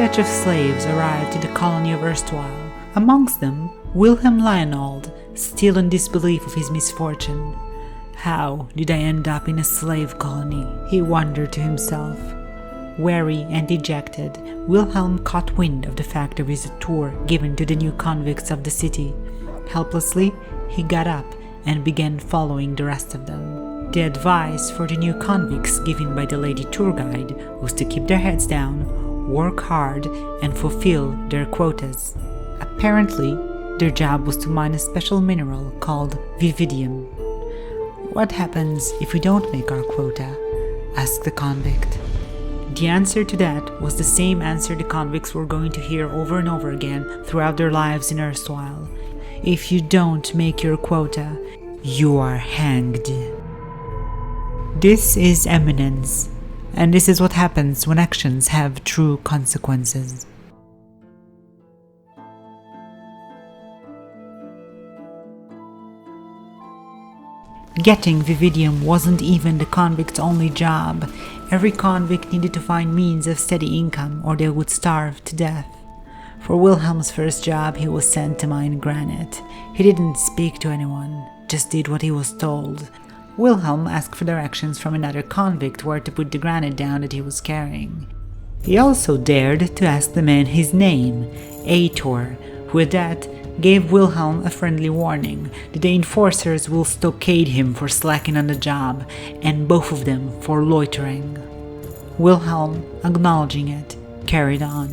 batch of slaves arrived in the colony of erstwhile. Amongst them, Wilhelm Leonold, still in disbelief of his misfortune. How did I end up in a slave colony? He wondered to himself. Weary and dejected, Wilhelm caught wind of the fact there is a tour given to the new convicts of the city. Helplessly, he got up and began following the rest of them. The advice for the new convicts given by the lady tour guide was to keep their heads down, work hard, and fulfill their quotas. Apparently, their job was to mine a special mineral called vividium. "What happens if we don't make our quota?" asked the convict. The answer to that was the same answer the convicts were going to hear over and over again throughout their lives in erstwhile. If you don't make your quota, you are hanged. This is Eminence, and this is what happens when actions have true consequences. Getting vividium wasn't even the convict's only job. Every convict needed to find means of steady income or they would starve to death. For Wilhelm's first job, he was sent to mine granite. He didn't speak to anyone, just did what he was told. Wilhelm asked for directions from another convict where to put the granite down that he was carrying. He also dared to ask the man his name, Aitor, who at that gave Wilhelm a friendly warning that the enforcers will stockade him for slacking on the job, and both of them for loitering. Wilhelm, acknowledging it, carried on.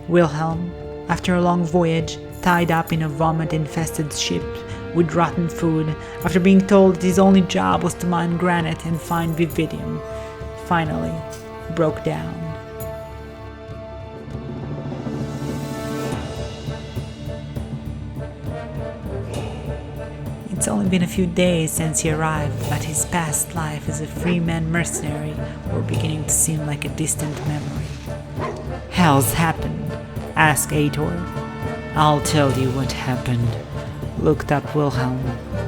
Wilhelm, after a long voyage, tied up in a vomit-infested ship with rotten food, after being told that his only job was to mine granite and find vividium, finally broke down. It's only been a few days since he arrived, but his past life as a free-man mercenary were beginning to seem like a distant memory. "Hell's happened?" asked Aitor. "I'll tell you what happened," looked up Wilhelm,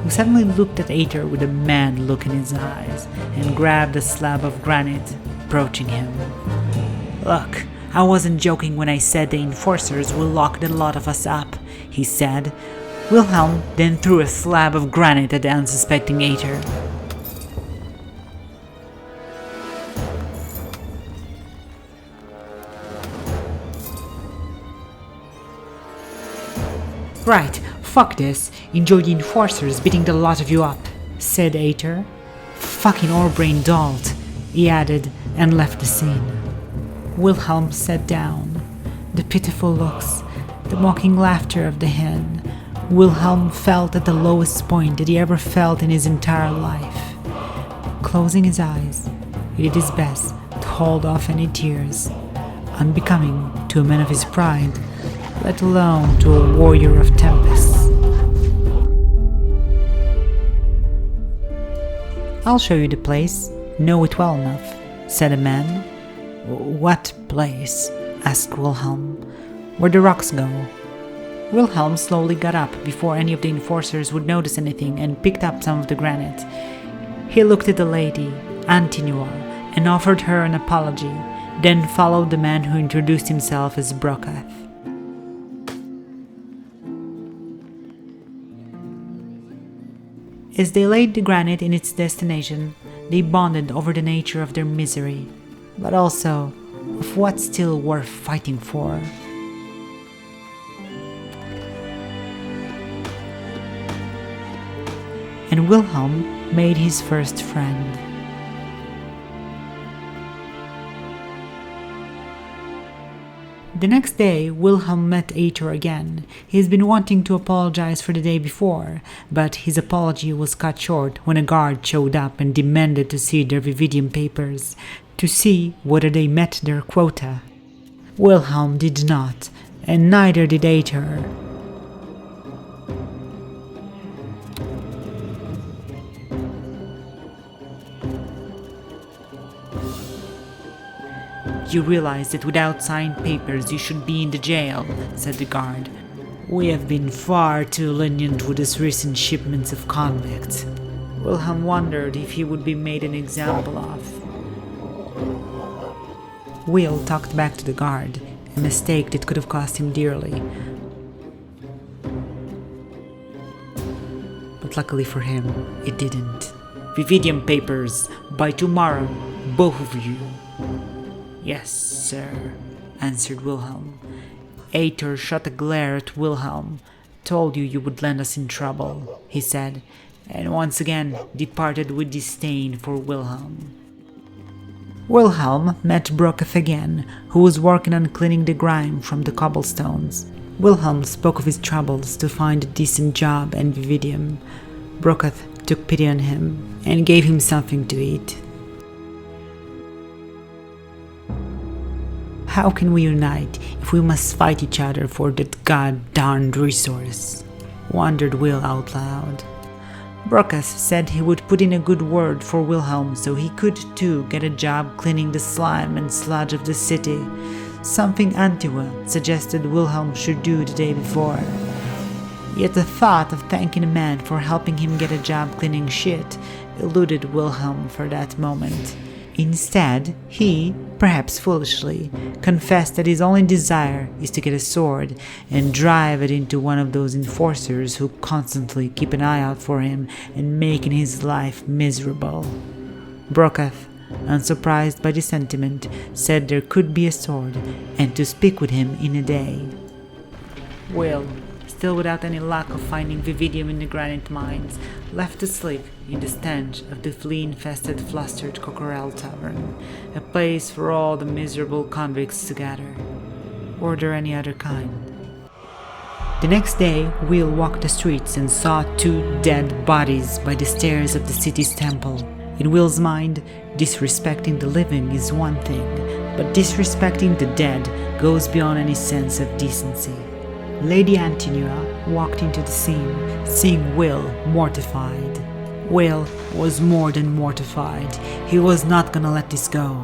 who suddenly looked at Aitor with a mad look in his eyes and grabbed a slab of granite, approaching him. "Look, I wasn't joking when I said the enforcers will lock the lot of us up," he said. Wilhelm then threw a slab of granite at the unsuspecting Aitor. "Right, fuck this. Enjoy the enforcers beating the lot of you up," said Aitor. "Fucking orebrain dolt," he added, and left the scene. Wilhelm sat down. The pitiful looks, the mocking laughter of the hen. Wilhelm felt at the lowest point that he ever felt in his entire life. Closing his eyes, he did his best to hold off any tears, unbecoming to a man of his pride, let alone to a warrior of tempests. "I'll show you the place. Know it well enough," said a man. "What place?" asked Wilhelm. "Where the rocks go." Wilhelm slowly got up before any of the enforcers would notice anything and picked up some of the granite. He looked at the lady, Antinua, and offered her an apology, then followed the man who introduced himself as Brokath. As they laid the granite in its destination, they bonded over the nature of their misery, but also of what's still worth fighting for. And Wilhelm made his first friend. The next day, Wilhelm met Aitor again. He has been wanting to apologize for the day before, but his apology was cut short when a guard showed up and demanded to see their vividium papers, to see whether they met their quota. Wilhelm did not, and neither did Aitor. "You realize that without signed papers you should be in the jail," said the guard. "We have been far too lenient with these recent shipments of convicts." Wilhelm wondered if he would be made an example of. Will talked back to the guard, a mistake that could have cost him dearly. But luckily for him, it didn't. "Vividium papers, by tomorrow, both of you." "Yes, sir," answered Wilhelm. Ator shot a glare at Wilhelm. "Told you you would land us in trouble," he said, and once again departed with disdain for Wilhelm. Wilhelm met Brokath again, who was working on cleaning the grime from the cobblestones. Wilhelm spoke of his troubles to find a decent job and Vividium. Brokath took pity on him and gave him something to eat. "How can we unite if we must fight each other for that god-darned resource?" wondered Will out loud. Brokath said he would put in a good word for Wilhelm so he could too get a job cleaning the slime and sludge of the city, something Antua suggested Wilhelm should do the day before. Yet the thought of thanking a man for helping him get a job cleaning shit eluded Wilhelm for that moment. Instead, he, perhaps foolishly, confessed that his only desire is to get a sword and drive it into one of those enforcers who constantly keep an eye out for him and making his life miserable. Brokath, unsurprised by the sentiment, said there could be a sword and to speak with him in a day. Will, still without any luck of finding Vividium in the granite mines, left to sleep in the stench of the flea-infested flustered Cockerel Tavern, a place for all the miserable convicts to gather. Or there any other kind. The next day, Will walked the streets and saw 2 dead bodies by the stairs of the city's temple. In Will's mind, disrespecting the living is one thing, but disrespecting the dead goes beyond any sense of decency. Lady Antinua walked into the scene, seeing Will mortified. Will was more than mortified. He was not gonna let this go.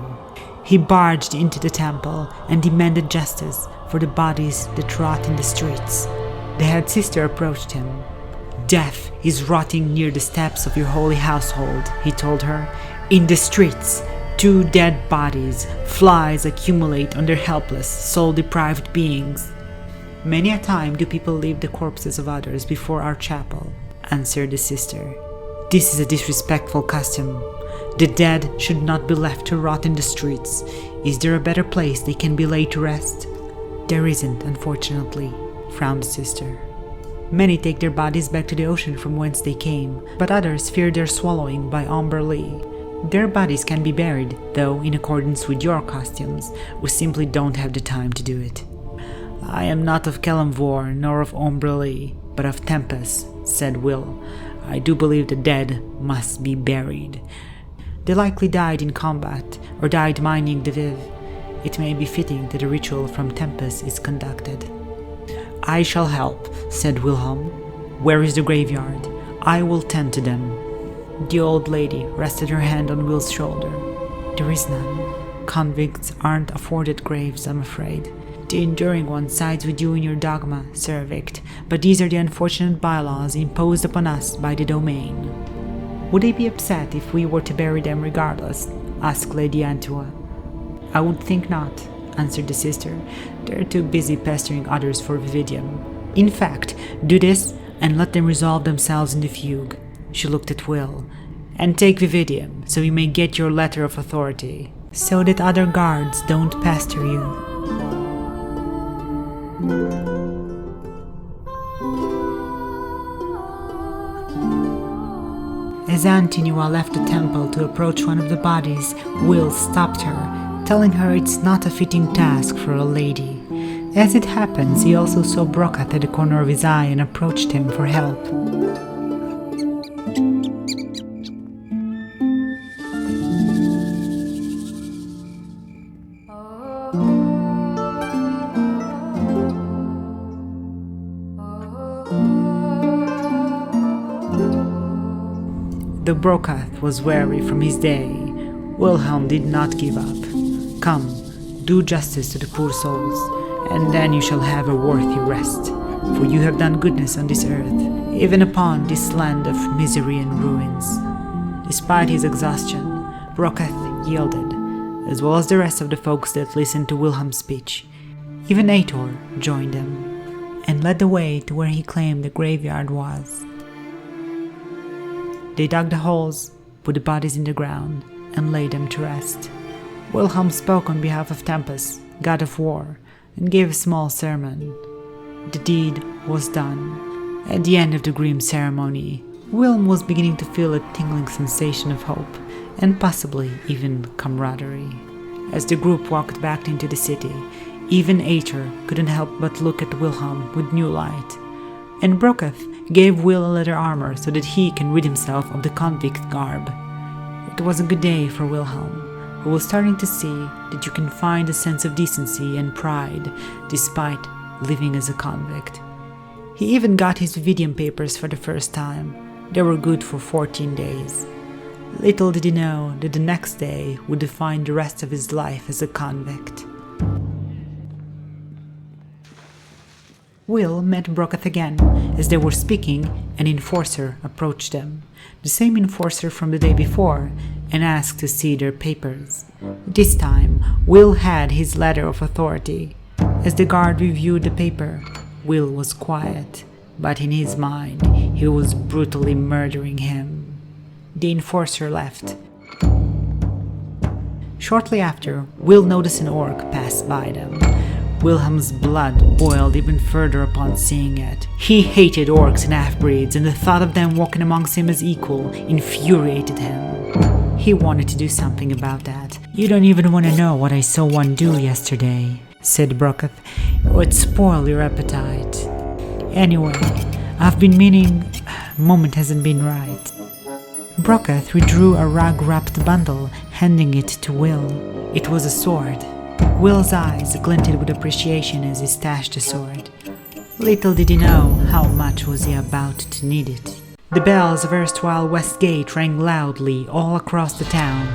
He barged into the temple and demanded justice for the bodies that rot in the streets. The head sister approached him. "Death is rotting near the steps of your holy household," he told her. "In the streets, 2 dead bodies, flies accumulate on their helpless, soul-deprived beings." "Many a time do people leave the corpses of others before our chapel," answered the sister. "This is a disrespectful custom. The dead should not be left to rot in the streets. Is there a better place they can be laid to rest?" "There isn't, unfortunately," frowned the sister. "Many take their bodies back to the ocean from whence they came, but others fear their swallowing by Umberlee. Their bodies can be buried, though in accordance with your costumes, we simply don't have the time to do it." "I am not of Kelemvor nor of Umberlee, but of Tempest," said Will. "I do believe the dead must be buried. They likely died in combat or died mining the Viv. It may be fitting that a ritual from Tempest is conducted." "I shall help," said Wilhelm. "Where is the graveyard? I will tend to them." The old lady rested her hand on Will's shoulder. "There is none. Convicts aren't afforded graves, I'm afraid. The enduring one sides with you in your dogma, Sir Vict, but these are the unfortunate bylaws imposed upon us by the domain." "Would they be upset if we were to bury them regardless?" asked Lady Antua. "I would think not," answered the sister. "They're too busy pestering others for Vividium. In fact, do this and let them resolve themselves in the fugue." She looked at Will. "And take Vividium, so you may get your letter of authority, so that other guards don't pester you." As Antinua left the temple to approach one of the bodies, Will stopped her, telling her it's not a fitting task for a lady. As it happens, he also saw Brokath at the corner of his eye and approached him for help. Though Brokath was weary from his day, Wilhelm did not give up. "Come, do justice to the poor souls, and then you shall have a worthy rest, for you have done goodness on this earth, even upon this land of misery and ruins." Despite his exhaustion, Brokath yielded, as well as the rest of the folks that listened to Wilhelm's speech. Even Ator joined them and led the way to where he claimed the graveyard was. They dug the holes, put the bodies in the ground, and laid them to rest. Wilhelm spoke on behalf of Tempest, god of war, and gave a small sermon. The deed was done. At the end of the grim ceremony, Wilhelm was beginning to feel a tingling sensation of hope, and possibly even camaraderie. As the group walked back into the city, even Ator couldn't help but look at Wilhelm with new light. And Brokath gave Will a leather armor so that he can rid himself of the convict garb. It was a good day for Wilhelm, who was starting to see that you can find a sense of decency and pride despite living as a convict. He even got his Vividian papers for the first time. They were good for 14 days. Little did he know that the next day would define the rest of his life as a convict. Will met Brokath again. As they were speaking, an enforcer approached them, the same enforcer from the day before, and asked to see their papers. This time, Will had his letter of authority. As the guard reviewed the paper, Will was quiet, but in his mind, he was brutally murdering him. The enforcer left. Shortly after, Will noticed an orc pass by them. Wilhelm's blood boiled even further upon seeing it. He hated orcs and half-breeds, and the thought of them walking amongst him as equal infuriated him. He wanted to do something about that. "You don't even want to know what I saw one do yesterday," said Brokath. "It would spoil your appetite. Anyway, I've been meaning... moment hasn't been right." Brokath withdrew a rug-wrapped bundle, handing it to Will. It was a sword. Will's eyes glinted with appreciation as he stashed the sword. Little did he know how much was he about to need it. The bells of erstwhile West Gate rang loudly all across the town.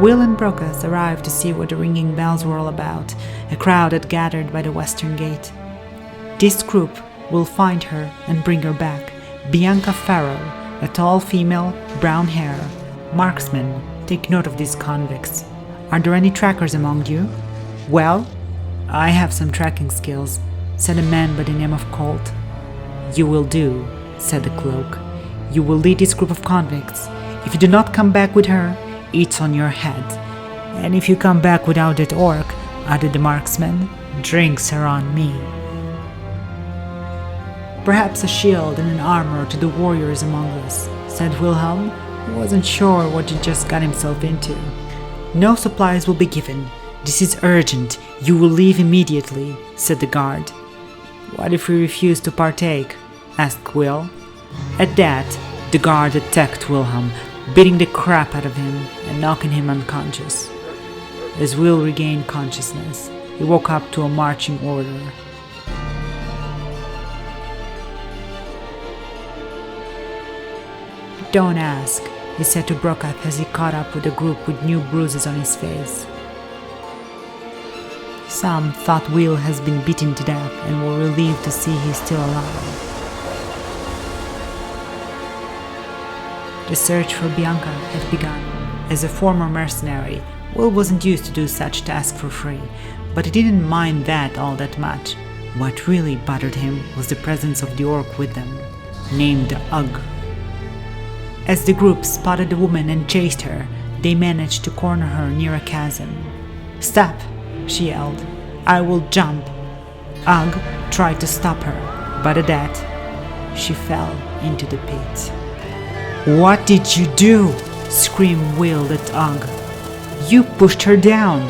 Will and Brokath arrived to see what the ringing bells were all about. A crowd had gathered by the western gate. "This group will find her and bring her back. Bianca Farrell, a tall female, brown hair. Marksman, take note of these convicts. Are there any trackers among you?" "Well, I have some tracking skills," said a man by the name of Colt. "You will do," said the cloak. "You will lead this group of convicts. If you do not come back with her, it's on your head. And if you come back without that orc," added the marksman, "drinks are on me." "Perhaps a shield and an armor to the warriors among us," said Wilhelm, who wasn't sure what he just got himself into. "No supplies will be given. This is urgent. You will leave immediately," said the guard. "What if we refuse to partake?" asked Will. At that, the guard attacked Wilhelm, beating the crap out of him and knocking him unconscious. As Will regained consciousness, he woke up to a marching order. "Don't ask," he said to Brokath as he caught up with the group with new bruises on his face. Some thought Will has been beaten to death and were relieved to see he's still alive. The search for Bianca had begun. As a former mercenary, Will wasn't used to do such tasks for free, but he didn't mind that all that much. What really bothered him was the presence of the orc with them, named Ugg. As the group spotted the woman and chased her, they managed to corner her near a chasm. "Stop!" she yelled. "I will jump!" Ugg tried to stop her, but at that, she fell into the pit. "What did you do?" screamed Will at Ugg. "You pushed her down!"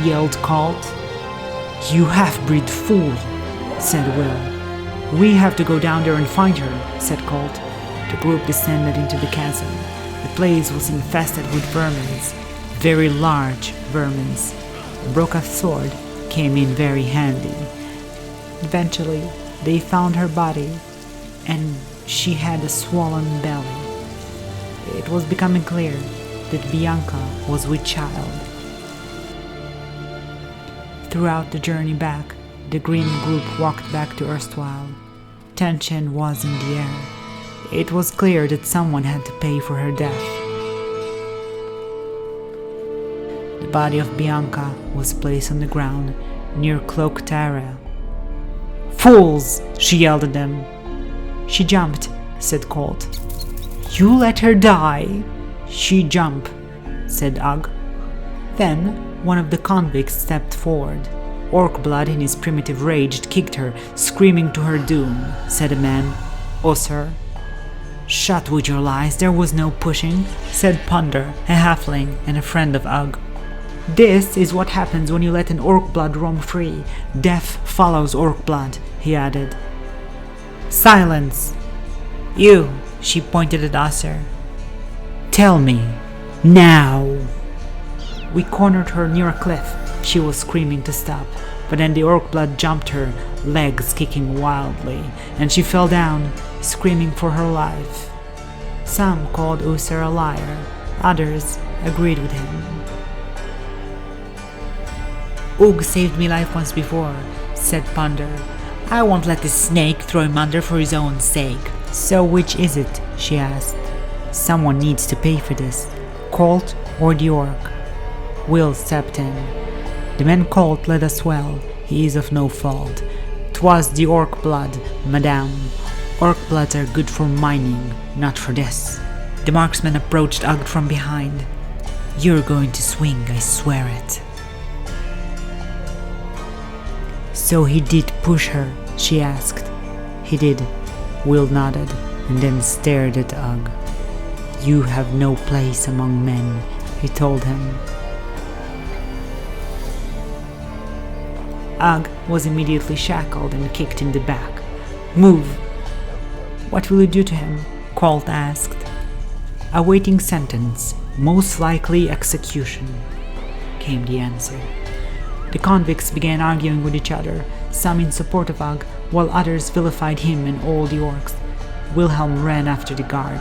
yelled Colt. "You half-breed fool!" said Will. "We have to go down there and find her," said Colt. The group descended into the chasm. The place was infested with vermins, very large vermins. Brokath's sword came in very handy. Eventually, they found her body, and she had a swollen belly. It was becoming clear that Bianca was with child. Throughout the journey back, the grim group walked back to erstwhile. Tension was in the air. It was clear that someone had to pay for her death. The body of Bianca was placed on the ground near cloaked area. "Fools!" she yelled at them. "She jumped," said Colt. "You let her die!" "She jumped," said Ugg. Then one of the convicts stepped forward. Orc blood in his primitive rage kicked her, screaming to her doom, said a man. "Oh, sir." "Shut with your lies, there was no pushing," said Ponder, a halfling and a friend of Ugg. "This is what happens when you let an orc blood roam free. Death follows orc blood," he added. "Silence! You," she pointed at Usher. "Tell me, now!" "We cornered her near a cliff," she was screaming to stop, but then the orc blood jumped her, legs kicking wildly, and she fell down, screaming for her life. Some called Usher a liar, others agreed with him. "Ugg saved me life once before," said Ponder. "I won't let this snake throw him under for his own sake." "So which is it?" she asked. "Someone needs to pay for this, Colt or the orc." Will stepped in. "The man Colt led us well, he is of no fault. 'Twas the orc blood, madame. Orc bloods are good for mining, not for this." The marksman approached Ugg from behind. "You're going to swing, I swear it." "So he did push her?" she asked. "He did." Will nodded, and then stared at Ugg. "You have no place among men," he told him. Ugg was immediately shackled and kicked in the back. "Move!" "What will you do to him?" Colt asked. "Awaiting sentence, most likely execution," came the answer. The convicts began arguing with each other, some in support of Ugg, while others vilified him and all the orcs. Wilhelm ran after the guard.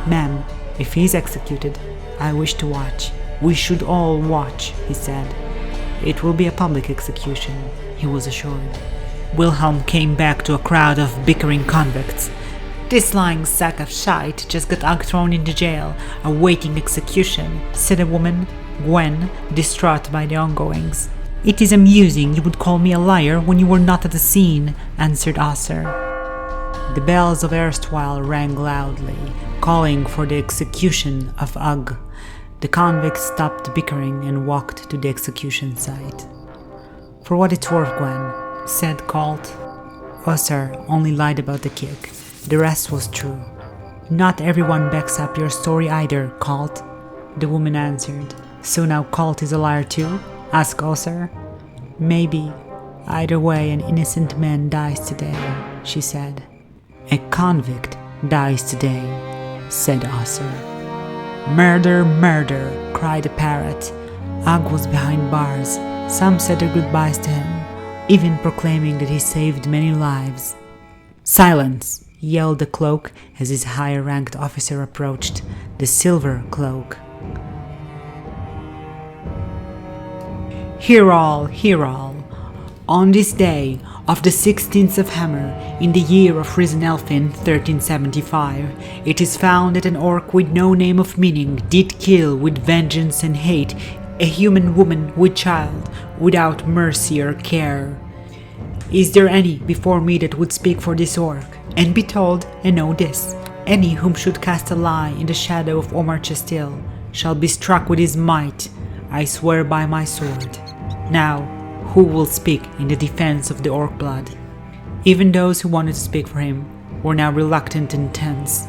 "Ma'am, if he's executed, I wish to watch. We should all watch," he said. "It will be a public execution," he was assured. Wilhelm came back to a crowd of bickering convicts. "This lying sack of shite just got Ugg thrown into jail, awaiting execution," said a woman, Gwen, distraught by the ongoings. "It is amusing you would call me a liar when you were not at the scene," answered Osser. The bells of erstwhile rang loudly, calling for the execution of Ugg. The convicts stopped bickering and walked to the execution site. "For what it's worth, Gwen," said Colt. "Osser only lied about the kick. The rest was true." "Not everyone backs up your story either, Colt," the woman answered. "So now Colt is a liar too?" asked Osser. "Maybe. Either way, an innocent man dies today," she said. "A convict dies today," said Osser. "Murder, murder," cried the parrot. Ugg was behind bars. Some said their goodbyes to him, even proclaiming that he saved many lives. "Silence!" yelled the cloak as his higher-ranked officer approached, the silver cloak. "Hear all, hear all. On this day of the 16th of Hammer, in the year of Risen Elfin 1375, it is found that an orc with no name of meaning did kill with vengeance and hate a human woman with child, without mercy or care. Is there any before me that would speak for this orc, and be told, and know this, any whom should cast a lie in the shadow of Omar Chastil shall be struck with his might, I swear by my sword. Now, who will speak in the defense of the orc blood?" Even those who wanted to speak for him were now reluctant and tense.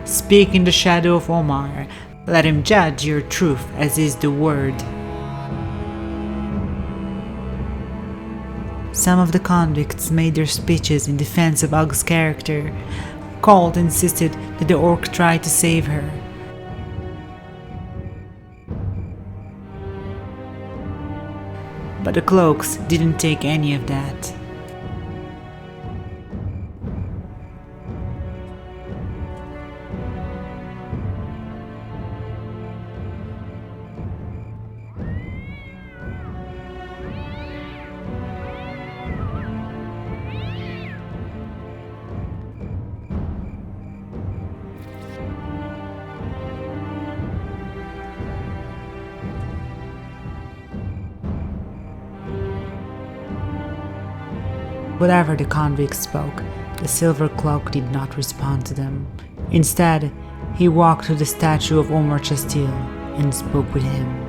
"Speak in the shadow of Omar. Let him judge your truth as is the word." Some of the convicts made their speeches in defense of Ugg's character. Colt insisted that the orc tried to save her. But the cloaks didn't take any of that. Whatever the convicts spoke, the silver cloak did not respond to them. Instead, he walked to the statue of Omar Chastil and spoke with him.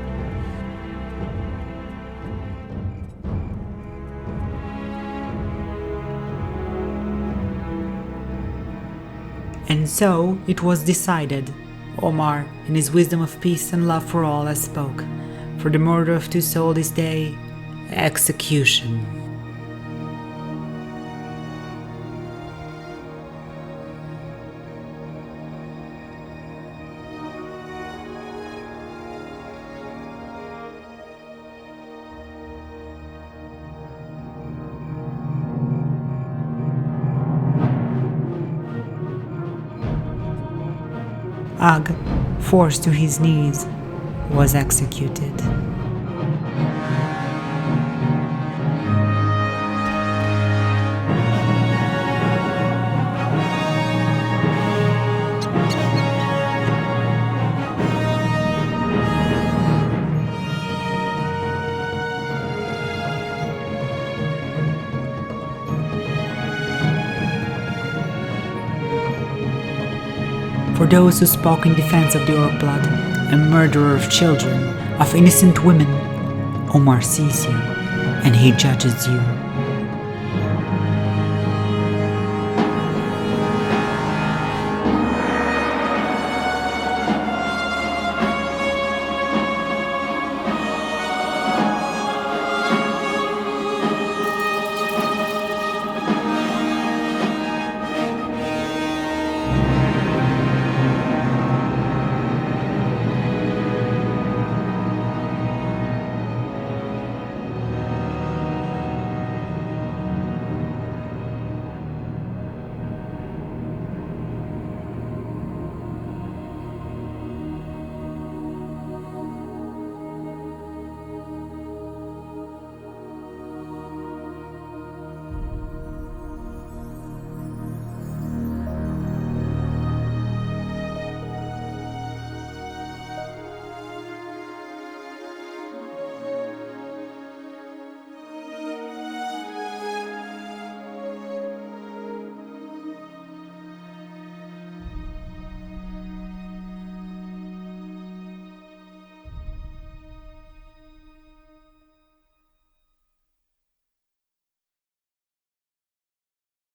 And so it was decided. Omar, in his wisdom of peace and love for all, has spoke. For the murder of 2 souls this day, execution. Ag, forced to his knees, was executed. For those who spoke in defense of the Orkblood, a murderer of children, of innocent women, Omar sees you, and he judges you.